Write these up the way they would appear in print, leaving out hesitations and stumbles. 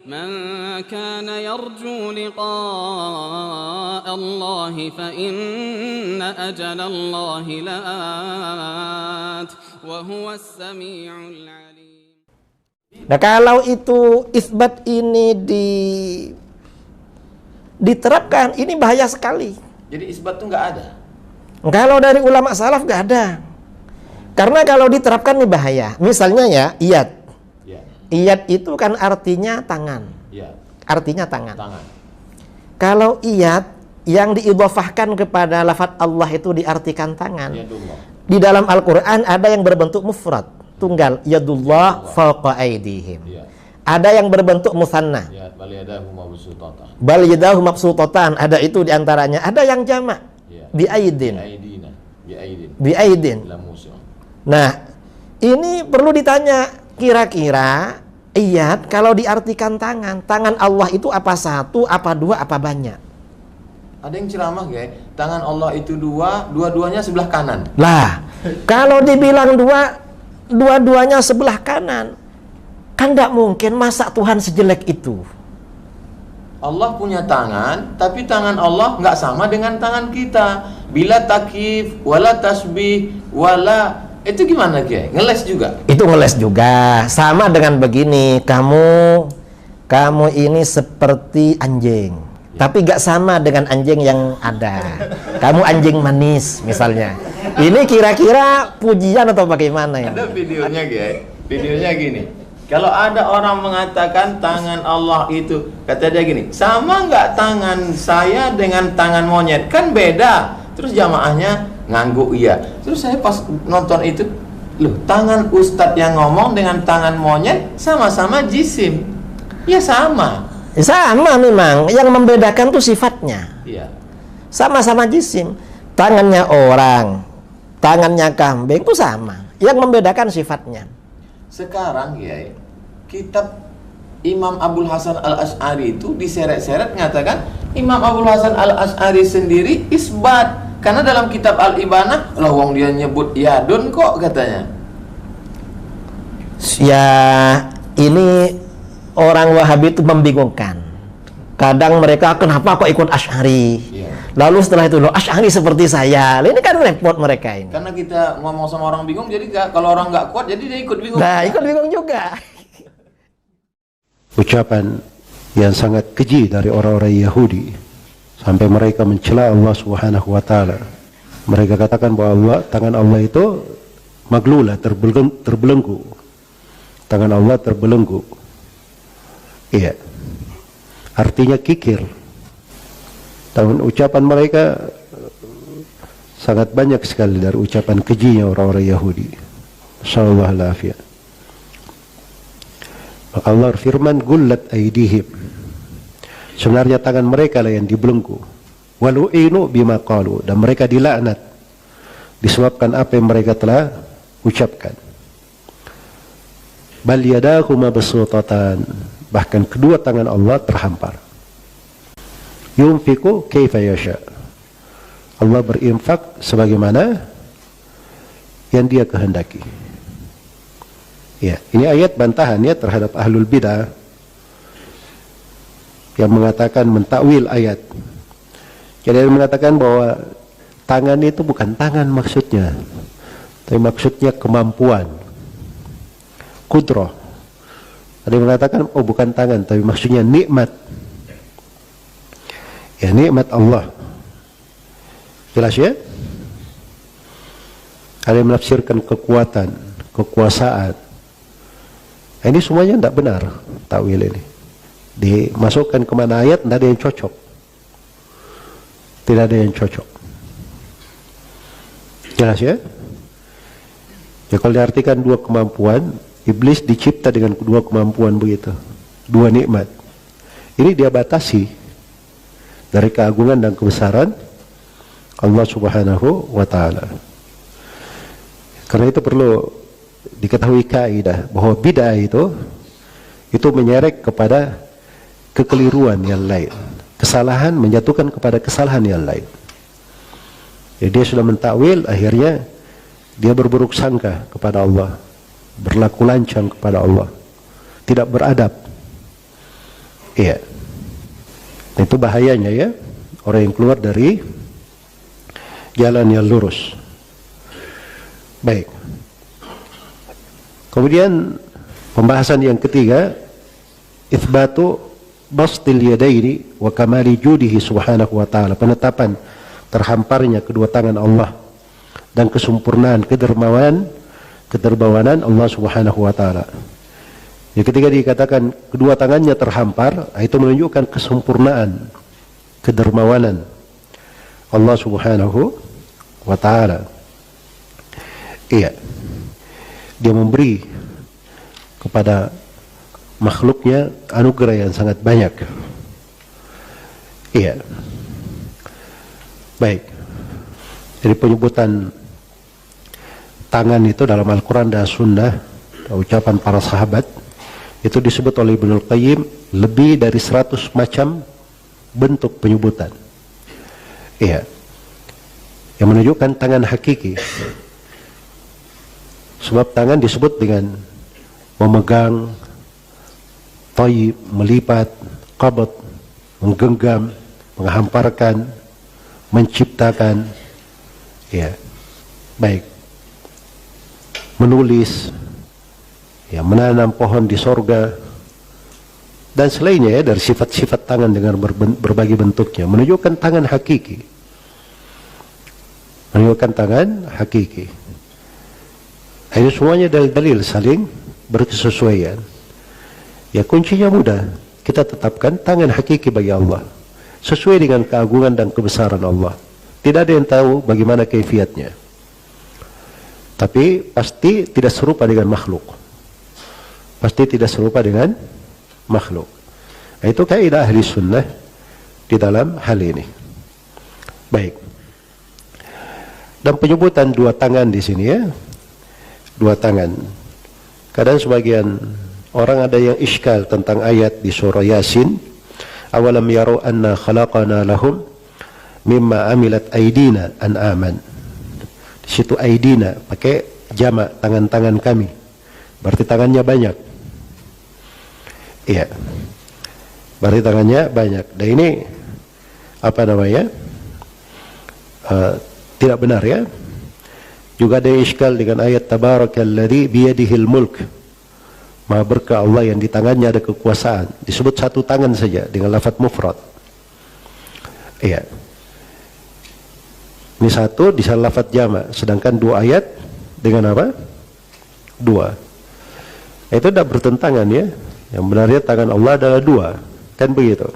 من كان يرجو لقاء الله فإن أجل الله لآت وهو السميع العليم. Nah, kalau itu isbat ini diterapkan, ini bahaya sekali. Jadi isbat itu nggak ada. Kalau dari ulama salaf nggak ada. Karena kalau diterapkan ini bahaya. Misalnya ya, iyad. Iyad itu kan artinya tangan. Artinya tangan. Kalau iyad yang diidhofahkan kepada lafaz Allah itu diartikan tangan. Di dalam Al-Quran ada yang berbentuk mufrad, tunggal, yadullah fawqa aydihim. Ada yang berbentuk musanna, bal yadahu mabsutatan. Ada itu diantaranya. Ada yang jamak, biaidin. Biaidin. Nah, ini perlu ditanya. Kira-kira iyad kalau diartikan tangan Allah itu apa satu, apa dua, apa banyak? Ada yang ceramah guys, tangan Allah itu dua-duanya sebelah kanan. Lah, kalau dibilang dua-duanya sebelah kanan, kan tidak mungkin, masa Tuhan sejelek itu? Allah punya tangan, tapi tangan Allah nggak sama dengan tangan kita. Bila takif, wala tasbih, wala, itu gimana Kiai? Ngeles juga? Itu ngeles juga. Sama dengan begini, kamu ini seperti anjing, tapi gak sama dengan anjing yang ada. Kamu anjing manis misalnya. Ini kira-kira pujian atau bagaimana ya? Ada videonya Kiai. Videonya gini. Kalau ada orang mengatakan tangan Allah itu, kata dia gini, sama nggak tangan saya dengan tangan monyet? Kan beda. Terus jamaahnya ngangguk iya. Terus saya pas nonton itu, loh, tangan ustadz yang ngomong dengan tangan monyet sama-sama jisim. Ya sama. Sama memang. Yang membedakan tuh sifatnya. Iya. Sama-sama jisim. Tangannya orang, tangannya kambing itu sama. Yang membedakan sifatnya. Sekarang ya, kitab Imam Abul Hasan Al-Asy'ari itu diseret-seret mengatakan Imam Abul Hasan Al-Asy'ari sendiri isbat. Karena dalam kitab Al-Ibanah, lah wong dia nyebut yadun kok katanya. Ya, ini orang Wahabi itu membingungkan. Kadang mereka, kenapa kok ikut Asy'ari? Lalu setelah itu, loh, Asy'ari seperti saya. Ini kan repot mereka ini. Karena kita ngomong sama orang bingung, jadi kalau orang nggak kuat, jadi dia ikut bingung. Nah, ikut bingung juga. Ucapan yang sangat keji dari orang-orang Yahudi. Sampai mereka mencela Allah Subhanahu wa taala. Mereka katakan bahwa tangan Allah itu maglulah, terbelenggu. Tangan Allah terbelenggu. Iya. Artinya kikir. Dan ucapan mereka sangat banyak sekali dari ucapan kejinya orang-orang Yahudi. Sallallahu alaihi. Allah firman, gullat aydihim. Sebenarnya tangan mereka lah yang dibelenggu. Walu'inu bima qalu, dan mereka dilaknat disebabkan apa yang mereka telah ucapkan. Bal yadahu mabsutatan, bahkan kedua tangan Allah terhampar. Yunfiqu kaifa yasha. Allah berinfak sebagaimana yang dia kehendaki. Ya, ini ayat bantahan ya terhadap ahlul bidah yang mengatakan mentakwil ayat. Jadi dia mengatakan bahwa tangan itu bukan tangan maksudnya, tapi maksudnya kemampuan, kudrah. Ada yang mengatakan oh bukan tangan, tapi maksudnya nikmat. Ya, nikmat Allah. Jelas ya? Ada yang menafsirkan kekuatan, kekuasaan. Ini semuanya tidak benar takwil ini. Dimasukkan ke mana ayat, tidak ada yang cocok. Tidak ada yang cocok. Jelas ya? Ya, kalau diartikan dua kemampuan, iblis dicipta dengan dua kemampuan begitu, dua nikmat. Ini dia batasi dari keagungan dan kebesaran Allah Subhanahu wa taala. Karena itu perlu diketahui kaidah bahwa bid'ah itu menyeret kepada kekeliruan yang lain. Kesalahan menjatuhkan kepada kesalahan yang lain. Jadi dia sudah mentakwil, akhirnya dia berburuk sangka kepada Allah, berlaku lancang kepada Allah, tidak beradab. Iya. Itu bahayanya ya, orang yang keluar dari jalan yang lurus. Baik. Kemudian pembahasan yang ketiga, itsbatu bastil yadaini wa kamali judihi subhanahu wa ta'ala, penetapan terhamparnya kedua tangan Allah dan kesempurnaan kedermawanan Allah subhanahu wa ta'ala. Ya, ketika dikatakan kedua tangannya terhampar, itu menunjukkan kesempurnaan, kedermawanan Allah subhanahu wa ta'ala. Iya, dia memberi kepada makhluknya anugerah yang sangat banyak. Iya. Baik. Jadi penyebutan tangan itu dalam Al-Quran dan Sunnah, ucapan para sahabat, itu disebut oleh Ibnul Qayyim lebih dari 100 macam bentuk penyebutan. Iya. Yang menunjukkan tangan hakiki. Sebab tangan disebut dengan memegang, thayyib, melipat, qabd, menggenggam, menghamparkan, menciptakan, ya, baik, menulis, ya, menanam pohon di sorga, dan selainnya ya, dari sifat-sifat tangan dengan berbagai bentuknya, menunjukkan tangan hakiki, menunjukkan tangan hakiki. Ini semuanya dalil-dalil saling berkesesuaian. Ya, kuncinya mudah, kita tetapkan tangan hakiki bagi Allah sesuai dengan keagungan dan kebesaran Allah. Tidak ada yang tahu bagaimana kaifiatnya, tapi pasti tidak serupa dengan makhluk. Pasti tidak serupa dengan makhluk. Nah, itu kaidah ahli sunnah di dalam hal ini. Baik. Dan penyebutan dua tangan di sini ya, dua tangan. Kadang sebagian orang ada yang iskal tentang ayat di surah Yasin, awalam yaru anna khalaqana lahum mimma amilat aidina an'aman. Di situ aidina pakai jamak, tangan-tangan kami, berarti tangannya banyak. Iya, berarti tangannya banyak. Dan ini apa namanya, tidak benar ya. Juga ada iskal dengan ayat tabarakalladzi biyadihil mulk, maha berkah Allah yang di tangannya ada kekuasaan. Disebut satu tangan saja dengan lafaz mufrad. Iya. Ini satu di sana lafaz jamak, sedangkan dua ayat dengan apa? Dua. Itu tidak bertentangan ya. Yang benarnya tangan Allah adalah dua, kan begitu.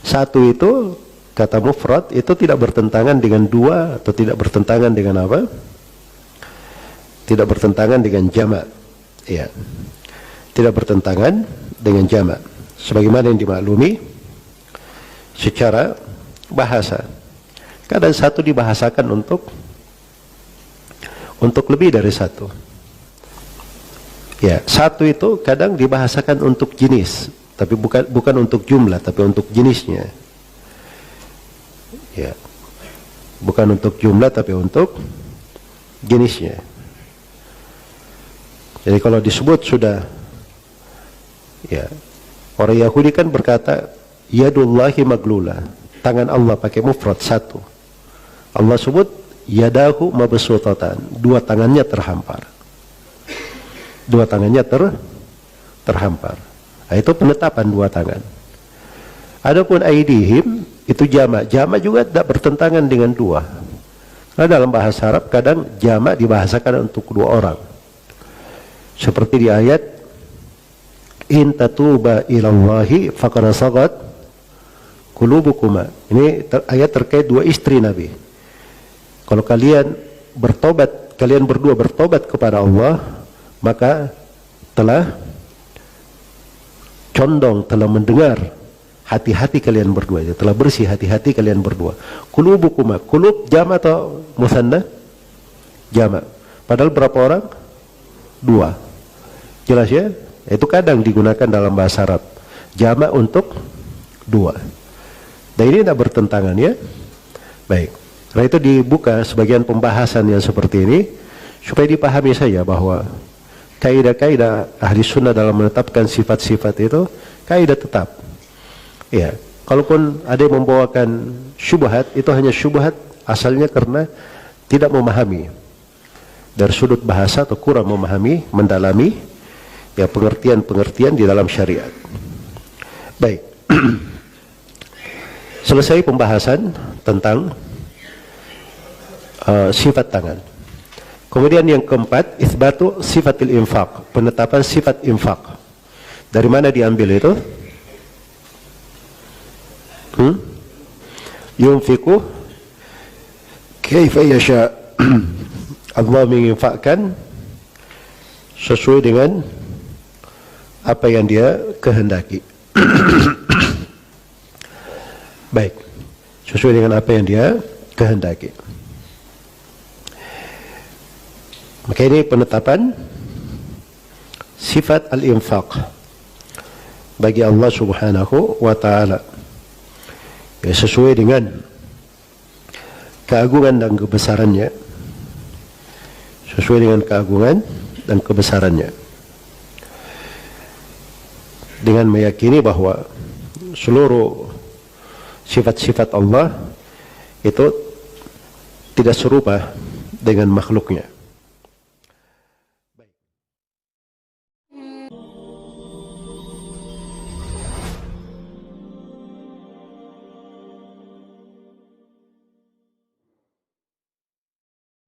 Satu itu kata mufrad itu tidak bertentangan dengan dua, atau tidak bertentangan dengan apa? Tidak bertentangan dengan jamak. Ya. Tidak bertentangan dengan jamak. Sebagaimana yang dimaklumi secara bahasa. Kadang satu dibahasakan untuk lebih dari satu. Ya, satu itu kadang dibahasakan untuk jenis, tapi bukan untuk jumlah, tapi untuk jenisnya. Ya, bukan untuk jumlah tapi untuk jenisnya. Jadi kalau disebut sudah, ya, orang Yahudi kan berkata yadullahi maglula, tangan Allah pakai mufrad satu. Allah sebut yadahu mabsutatan, dua tangannya terhampar. Dua tangannya terhampar. Nah, itu penetapan dua tangan. Adapun aidihim itu jamak. Jamak juga tidak bertentangan dengan dua. Karena dalam bahasa Arab kadang jamak dibahasakan untuk dua orang. Seperti di ayat in tatuba ilallahi faqad sagat qulubukuma. Ini ayat terkait dua istri Nabi. Kalau kalian bertobat, kalian berdua bertobat kepada Allah, maka telah condong, telah mendengar hati-hati kalian berdua, ya, telah bersih hati-hati kalian berdua. Qulubukuma, qulub jamak atau musanna? Jamak. Padahal berapa orang? Dua. Jelas ya? Itu kadang digunakan dalam bahasa Arab. Jamak untuk dua. Dan ini tidak bertentangan ya. Baik. Karena itu dibuka sebagian pembahasan yang seperti ini supaya dipahami saja bahwa kaidah-kaidah ahli sunnah dalam menetapkan sifat-sifat itu kaidah tetap. Ya, kalaupun ada yang membawakan syubhat, itu hanya syubhat asalnya karena tidak memahami dari sudut bahasa atau kurang memahami, mendalami ya pengertian-pengertian di dalam syariat. Baik. Selesai pembahasan tentang sifat tangan. Kemudian yang keempat, itsbatu sifatil infaq, penetapan sifat infaq. Dari mana diambil itu? Yunfiqu kaifa yasha. Allah menginfakkan sesuai dengan apa yang dia kehendaki. Baik, sesuai dengan apa yang dia kehendaki. Maka ini penetapan sifat al-infaq bagi Allah Subhanahu wa ta'ala, ya, sesuai dengan keagungan dan kebesarannya, sesuai dengan keagungan dan kebesarannya, dengan meyakini bahwa seluruh sifat-sifat Allah itu tidak serupa dengan makhluknya.